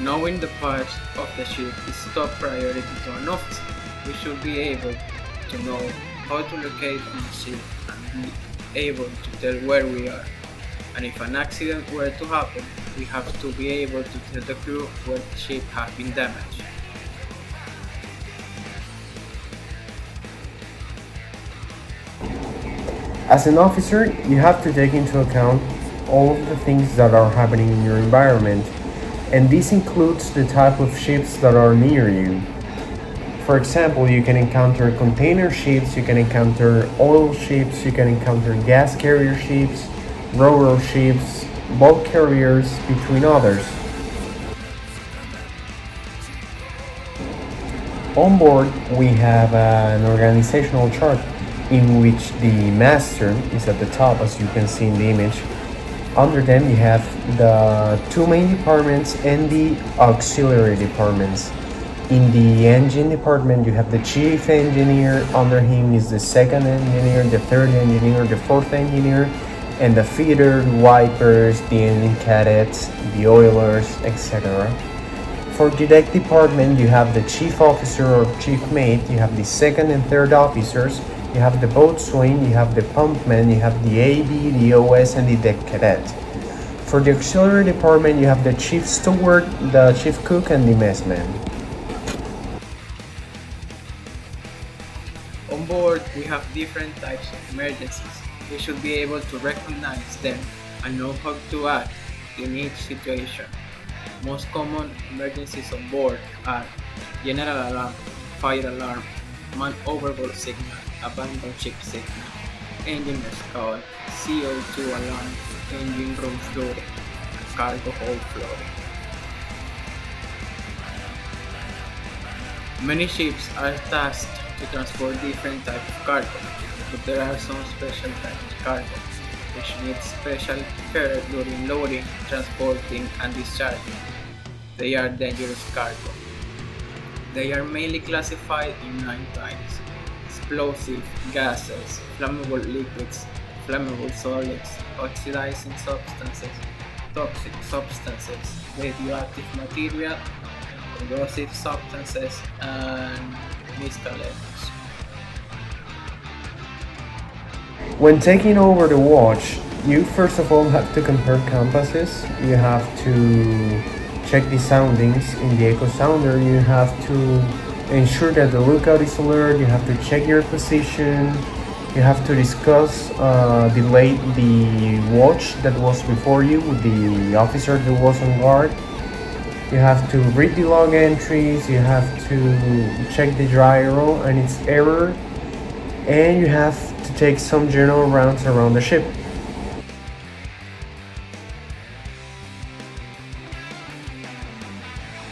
Knowing the parts of the ship is top priority to an officer. We should be able to know how to locate on the ship and be able to tell where we are. And if an accident were to happen, we have to be able to tell the crew where the ship has been damaged. As an officer, you have to take into account all of the things that are happening in your environment, and this includes the type of ships that are near you. For example, you can encounter container ships, you can encounter oil ships, you can encounter gas carrier ships, ro-ro ships, bulk carriers, between others. On board, we have an organizational chart in which the master is at the top, as you can see in the image. Under them, you have the two main departments and the auxiliary departments. In the engine department, you have the chief engineer. Under him is the second engineer, the third engineer, the fourth engineer, and the feeder, the wipers, the engine cadets, the oilers, etc. For the deck department, you have the chief officer or chief mate, you have the second and third officers, you have the boatswain, you have the pumpman, you have the AB, the OS, and the deck cadet. For the auxiliary department, you have the chief steward, the chief cook, and the messman. On board, we have different types of emergencies. We should be able to recognize them and know how to act in each situation. Most common emergencies on board are general alarm, fire alarm, man overboard signal, abandoned ship signal, engine stall, CO2 alarm, engine room flooding, and cargo hold flooding. Many ships are tasked to transport different types of cargo, but there are some special types of cargo which need special care during loading, transporting, and discharging. They are dangerous cargo. They are mainly classified in 9 types: explosive, gases, flammable liquids, flammable solids, oxidizing substances, toxic substances, radioactive material, corrosive substances, and miscellaneous. When taking over the watch, you first of all have to compare compasses. You have to check the soundings in the echo sounder. You have to ensure that the lookout is alert. You have to check your position. You have to discuss the watch that was before you with the officer that was on guard. You have to read the log entries. You have to check the gyro and its error, and you have to take some general rounds around the ship.